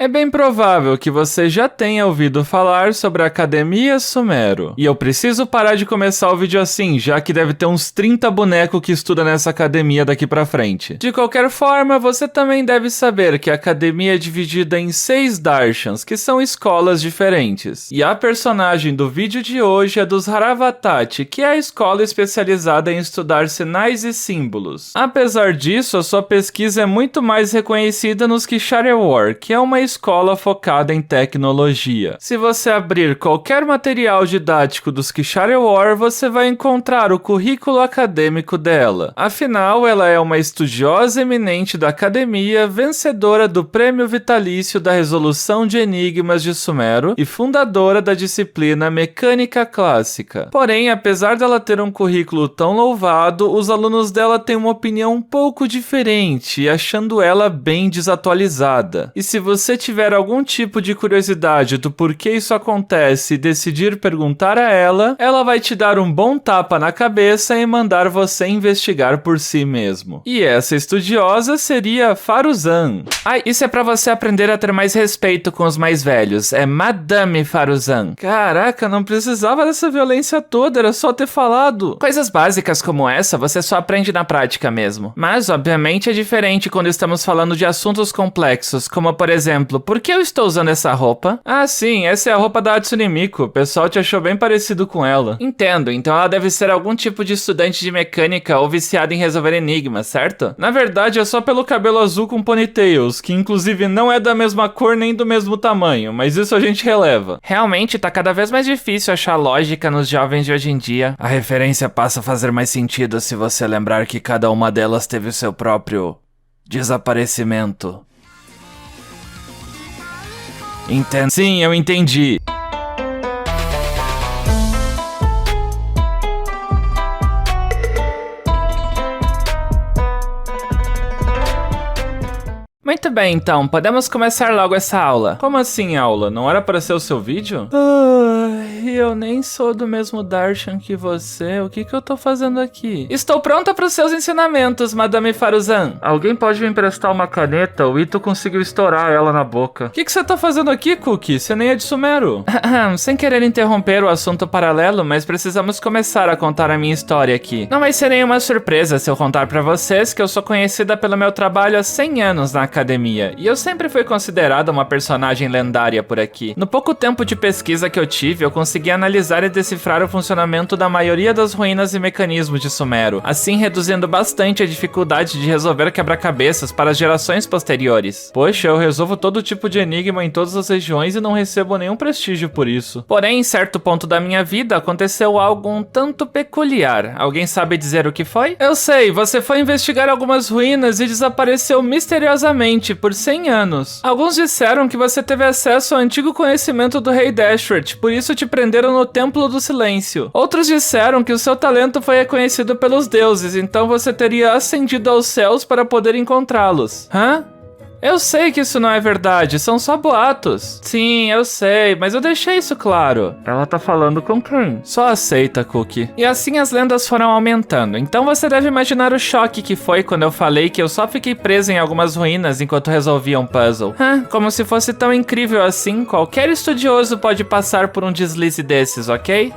É bem provável que você já tenha ouvido falar sobre a Academia Sumero. E eu preciso parar de começar o vídeo assim, já que deve ter uns 30 bonecos que estudam nessa academia daqui pra frente. De qualquer forma, você também deve saber que a academia é dividida em 6 darshans, que são escolas diferentes. E a personagem do vídeo de hoje é dos Haravatat, que é a escola especializada em estudar sinais e símbolos. Apesar disso, a sua pesquisa é muito mais reconhecida nos Kshatriyawar, que é uma escola focada em tecnologia. Se você abrir qualquer material didático dos Kshatriyawar, você vai encontrar o currículo acadêmico dela. Afinal, ela é uma estudiosa eminente da academia, vencedora do Prêmio Vitalício da Resolução de Enigmas de Sumero e fundadora da disciplina Mecânica Clássica. Porém, apesar dela ter um currículo tão louvado, os alunos dela têm uma opinião um pouco diferente, achando ela bem desatualizada. E se você tiver algum tipo de curiosidade do porquê isso acontece e decidir perguntar a ela, ela vai te dar um bom tapa na cabeça e mandar você investigar por si mesmo. E essa estudiosa seria Faruzan. Isso é pra você aprender a ter mais respeito com os mais velhos. É Madame Faruzan. Caraca, não precisava dessa violência toda, era só ter falado. Coisas básicas como essa você só aprende na prática mesmo. Mas, obviamente, é diferente quando estamos falando de assuntos complexos, como, por exemplo, por que eu estou usando essa roupa? Ah, sim, essa é a roupa da Hatsune Miku. O pessoal te achou bem parecido com ela. Entendo, então ela deve ser algum tipo de estudante de mecânica ou viciada em resolver enigmas, certo? Na verdade, é só pelo cabelo azul com ponytails, que inclusive não é da mesma cor nem do mesmo tamanho, mas isso a gente releva. Realmente, tá cada vez mais difícil achar lógica nos jovens de hoje em dia. A referência passa a fazer mais sentido se você lembrar que cada uma delas teve o seu próprio desaparecimento. Entendo. Sim, eu entendi. Muito bem, então, podemos começar logo essa aula. Como assim aula? Não era para ser o seu vídeo? Eu nem sou do mesmo darshan que você, o que eu tô fazendo aqui? Estou pronta para os seus ensinamentos, Madame Faruzan. Alguém pode me emprestar uma caneta? O Ito conseguiu estourar ela na boca. O que você tá fazendo aqui, Cookie? Você nem é de Sumero. Sem querer interromper o assunto paralelo, mas precisamos começar a contar a minha história aqui. Não vai ser nenhuma surpresa se eu contar para vocês que eu sou conhecida pelo meu trabalho há 100 anos na academia, e eu sempre fui considerada uma personagem lendária por aqui. No pouco tempo de pesquisa que eu tive, eu consegui analisar e decifrar o funcionamento da maioria das ruínas e mecanismos de Sumero, assim reduzindo bastante a dificuldade de resolver quebra-cabeças para as gerações posteriores. Poxa, eu resolvo todo tipo de enigma em todas as regiões e não recebo nenhum prestígio por isso. Porém, em certo ponto da minha vida, aconteceu algo um tanto peculiar. Alguém sabe dizer o que foi? Eu sei, você foi investigar algumas ruínas e desapareceu misteriosamente por 100 anos. Alguns disseram que você teve acesso ao antigo conhecimento do Rei Dashret, por isso te prenderam no Templo do Silêncio. Outros disseram que o seu talento foi reconhecido pelos deuses, então você teria ascendido aos céus para poder encontrá-los. Hã? Eu sei que isso não é verdade, são só boatos. Sim, eu sei, mas eu deixei isso claro. Ela tá falando com quem? Só aceita, Cookie. E assim as lendas foram aumentando, então você deve imaginar o choque que foi quando eu falei que eu só fiquei preso em algumas ruínas enquanto resolvia um puzzle. Como se fosse tão incrível assim, qualquer estudioso pode passar por um deslize desses, ok?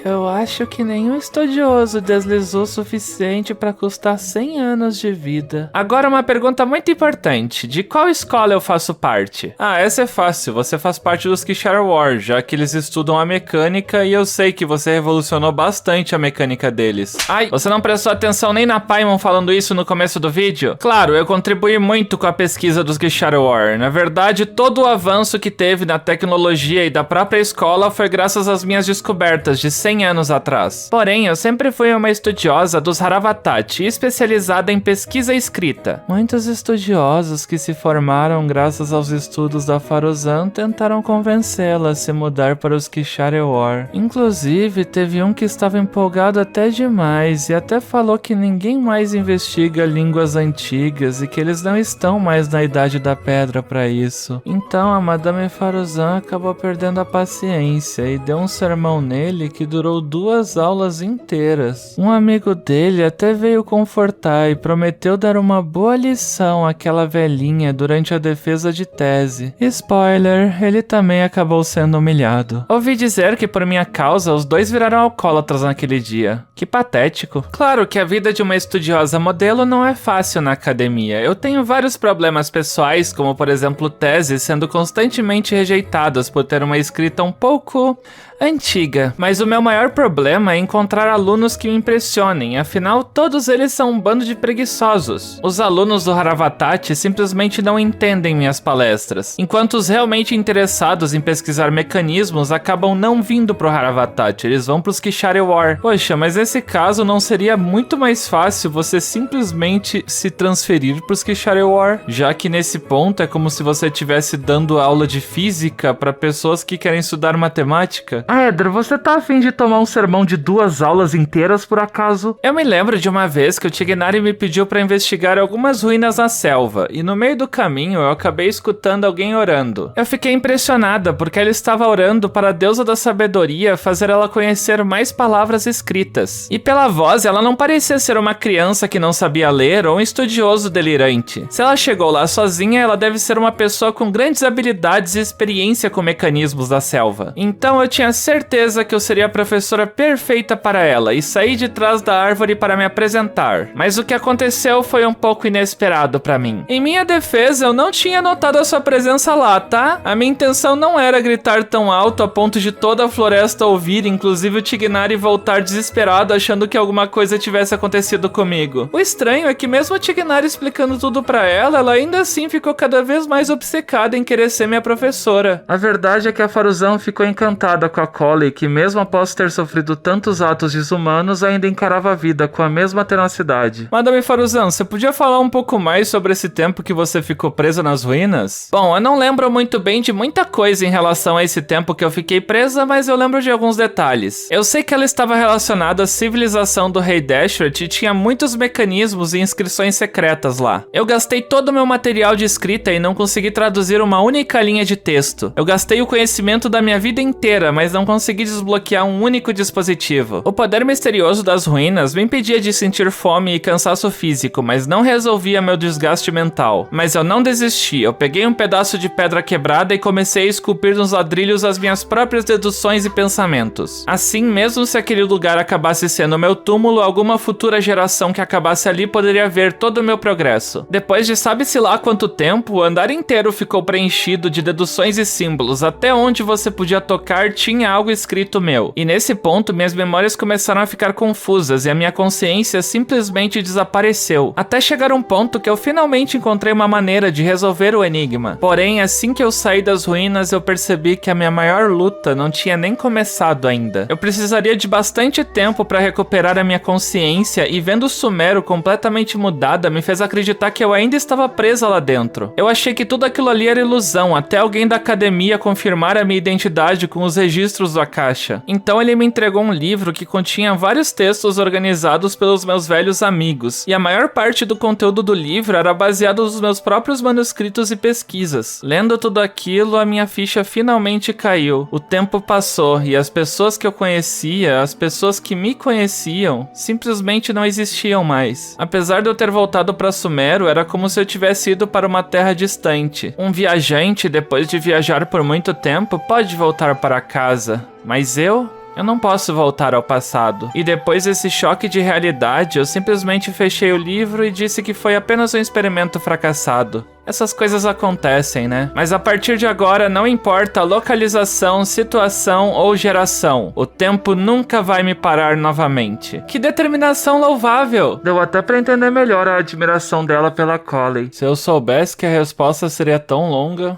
Eu acho que nenhum estudioso deslizou o suficiente para custar 100 anos de vida. Agora uma pergunta muito importante. De qual escola eu faço parte? Essa é fácil. Você faz parte dos Kshatriyawar, já que eles estudam a mecânica e eu sei que você revolucionou bastante a mecânica deles. Você não prestou atenção nem na Paimon falando isso no começo do vídeo? Claro, eu contribuí muito com a pesquisa dos Kshatriyawar. Na verdade, todo o avanço que teve na tecnologia e da própria escola foi graças às minhas descobertas de 100 anos atrás. Porém, eu sempre fui uma estudiosa dos Haravatat, especializada em pesquisa e escrita. Muitos estudiosos que se formaram graças aos estudos da Faruzan tentaram convencê-la a se mudar para os Kshatriyawar. Inclusive, teve um que estava empolgado até demais e até falou que ninguém mais investiga línguas antigas e que eles não estão mais na Idade da Pedra para isso. Então, a Madame Faruzan acabou perdendo a paciência e deu um sermão nele que durou durou 2 aulas inteiras. Um amigo dele até veio confortar e prometeu dar uma boa lição àquela velhinha durante a defesa de tese. Spoiler, ele também acabou sendo humilhado. Ouvi dizer que por minha causa os dois viraram alcoólatras naquele dia. Que patético. Claro que a vida de uma estudiosa modelo não é fácil na academia. Eu tenho vários problemas pessoais, como por exemplo teses sendo constantemente rejeitadas por ter uma escrita um pouco antiga. Mas o meu maior problema é encontrar alunos que me impressionem, afinal todos eles são um bando de preguiçosos. Os alunos do Haravatat simplesmente não entendem minhas palestras, enquanto os realmente interessados em pesquisar mecanismos acabam não vindo pro Haravatat, eles vão pros Kishare War. Poxa, mas nesse caso não seria muito mais fácil você simplesmente se transferir pros Kishare War? Já que nesse ponto é como se você estivesse dando aula de física para pessoas que querem estudar matemática. Edra, você tá afim de tomar um sermão de 2 aulas inteiras por acaso? Eu me lembro de uma vez que o Tignari me pediu para investigar algumas ruínas na selva, e no meio do caminho eu acabei escutando alguém orando. Eu fiquei impressionada porque ela estava orando para a deusa da sabedoria fazer ela conhecer mais palavras escritas. E pela voz ela não parecia ser uma criança que não sabia ler ou um estudioso delirante. Se ela chegou lá sozinha, ela deve ser uma pessoa com grandes habilidades e experiência com mecanismos da selva. Então eu tinha certeza que eu seria a professora perfeita para ela e saí de trás da árvore para me apresentar. Mas o que aconteceu foi um pouco inesperado para mim. Em minha defesa, eu não tinha notado a sua presença lá, tá? A minha intenção não era gritar tão alto a ponto de toda a floresta ouvir, inclusive o Tignari voltar desesperado achando que alguma coisa tivesse acontecido comigo. O estranho é que mesmo o Tignari explicando tudo para ela ainda assim ficou cada vez mais obcecada em querer ser minha professora. A verdade é que a Faruzan ficou encantada com a Colley, que mesmo após ter sofrido tantos atos desumanos, ainda encarava a vida com a mesma tenacidade. Madame Faruzan, você podia falar um pouco mais sobre esse tempo que você ficou presa nas ruínas? Bom, eu não lembro muito bem de muita coisa em relação a esse tempo que eu fiquei presa, mas eu lembro de alguns detalhes. Eu sei que ela estava relacionada à civilização do rei Dashret e tinha muitos mecanismos e inscrições secretas lá. Eu gastei todo o meu material de escrita e não consegui traduzir uma única linha de texto. Eu gastei o conhecimento da minha vida inteira, mas não consegui desbloquear um único dispositivo. O poder misterioso das ruínas me impedia de sentir fome e cansaço físico, mas não resolvia meu desgaste mental. Mas eu não desisti, eu peguei um pedaço de pedra quebrada e comecei a esculpir nos ladrilhos as minhas próprias deduções e pensamentos. Assim, mesmo se aquele lugar acabasse sendo meu túmulo, alguma futura geração que acabasse ali poderia ver todo o meu progresso. Depois de sabe-se lá quanto tempo, o andar inteiro ficou preenchido de deduções e símbolos. Até onde você podia tocar tinha algo escrito meu. E nesse ponto, minhas memórias começaram a ficar confusas e a minha consciência simplesmente desapareceu. Até chegar um ponto que eu finalmente encontrei uma maneira de resolver o enigma. Porém, assim que eu saí das ruínas, eu percebi que a minha maior luta não tinha nem começado ainda. Eu precisaria de bastante tempo para recuperar a minha consciência e vendo o Sumero completamente mudada me fez acreditar que eu ainda estava presa lá dentro. Eu achei que tudo aquilo ali era ilusão, até alguém da academia confirmar a minha identidade com os registros do Akasha. Então ele me entregou um livro que continha vários textos organizados pelos meus velhos amigos, e a maior parte do conteúdo do livro era baseado nos meus próprios manuscritos e pesquisas. Lendo tudo aquilo, a minha ficha finalmente caiu. O tempo passou e as pessoas que eu conhecia, as pessoas que me conheciam, simplesmente não existiam mais. Apesar de eu ter voltado para Sumero, era como se eu tivesse ido para uma terra distante. Um viajante, depois de viajar por muito tempo, pode voltar para casa, mas eu não posso voltar ao passado. E depois desse choque de realidade, eu simplesmente fechei o livro e disse que foi apenas um experimento fracassado. Essas coisas acontecem, né? Mas a partir de agora, não importa a localização, situação ou geração, o tempo nunca vai me parar novamente. Que determinação louvável! Deu até pra entender melhor a admiração dela pela Colley. Se eu soubesse que a resposta seria tão longa...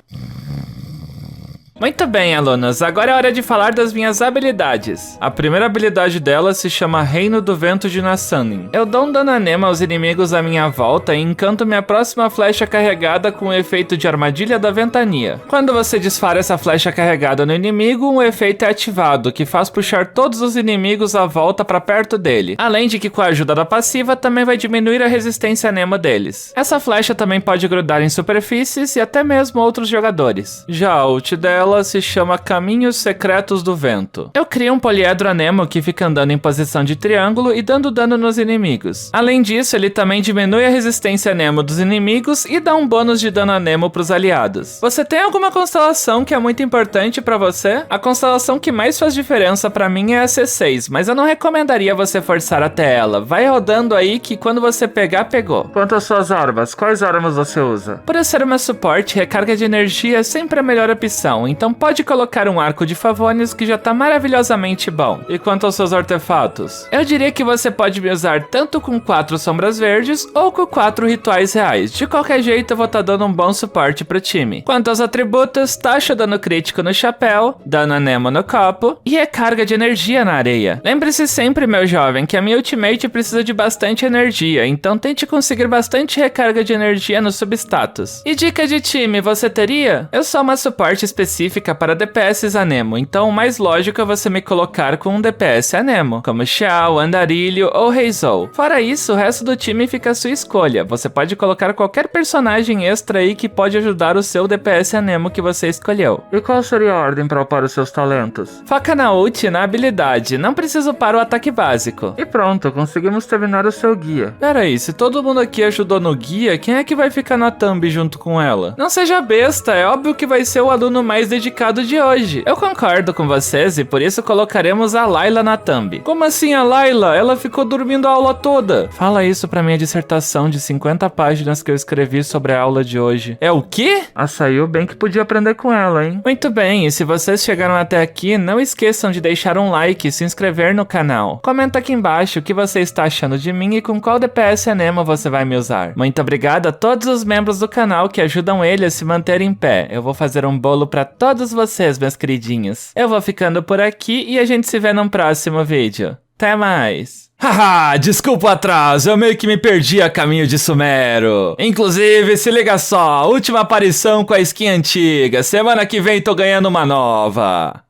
Muito bem, alunos, agora é hora de falar das minhas habilidades. A primeira habilidade dela se chama Reino do Vento de Nassanin. Eu dou um dano anema aos inimigos à minha volta e encanto minha próxima flecha carregada com o efeito de armadilha da ventania. Quando você dispara essa flecha carregada no inimigo, um efeito é ativado, que faz puxar todos os inimigos à volta para perto dele. Além de que com a ajuda da passiva, também vai diminuir a resistência anema deles. Essa flecha também pode grudar em superfícies e até mesmo outros jogadores. Já a ult dela dela se chama Caminhos Secretos do Vento. Eu crio um poliedro anemo que fica andando em posição de triângulo e dando dano nos inimigos. Além disso, ele também diminui a resistência anemo dos inimigos e dá um bônus de dano anemo pros aliados. Você tem alguma constelação que é muito importante pra você? A constelação que mais faz diferença pra mim é a C6, mas eu não recomendaria você forçar até ela. Vai rodando aí que quando você pegar, pegou. Quanto às suas armas, quais armas você usa? Por eu ser uma suporte, recarga de energia é sempre a melhor opção, então pode colocar um arco de Favonius que já tá maravilhosamente bom. E quanto aos seus artefatos? Eu diria que você pode me usar tanto com 4 sombras verdes ou com 4 rituais reais. De qualquer jeito, eu vou estar dando um bom suporte pro time. Quanto aos atributos, taxa dano crítico no chapéu, dano anemo no copo e recarga de energia na areia. Lembre-se sempre, meu jovem, que a minha ultimate precisa de bastante energia, então tente conseguir bastante recarga de energia no substatus. E dica de time, você teria? Eu sou uma suporte específica para DPS anemo, então o mais lógico é você me colocar com um DPS anemo, como Xiao, Andarilho ou Heizou. Fora isso, o resto do time fica à sua escolha. Você pode colocar qualquer personagem extra aí que pode ajudar o seu DPS anemo que você escolheu. E qual seria a ordem para upar os seus talentos? Foca na ult e na habilidade, não precisa upar o ataque básico. E pronto, conseguimos terminar o seu guia. Peraí, se todo mundo aqui ajudou no guia, quem é que vai ficar na thumb junto com ela? Não seja besta, é óbvio que vai ser o aluno mais dedicado de hoje. Eu concordo com vocês e por isso colocaremos a Layla na thumb. Como assim a Layla? Ela ficou dormindo a aula toda. Fala isso pra minha dissertação de 50 páginas que eu escrevi sobre a aula de hoje. É o quê? Saiu bem que podia aprender com ela, hein? Muito bem, e se vocês chegaram até aqui, não esqueçam de deixar um like e se inscrever no canal. Comenta aqui embaixo o que você está achando de mim e com qual DPS anemo você vai me usar. Muito obrigado a todos os membros do canal que ajudam ele a se manter em pé. Eu vou fazer um bolo pra todos vocês, meus queridinhos. Eu vou ficando por aqui e a gente se vê num próximo vídeo. Até mais! Haha, desculpa o atraso, eu meio que me perdi a caminho de Sumero. Inclusive, se liga só, última aparição com a skin antiga. Semana que vem tô ganhando uma nova.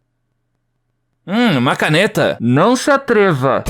Uma caneta. Não se atreva.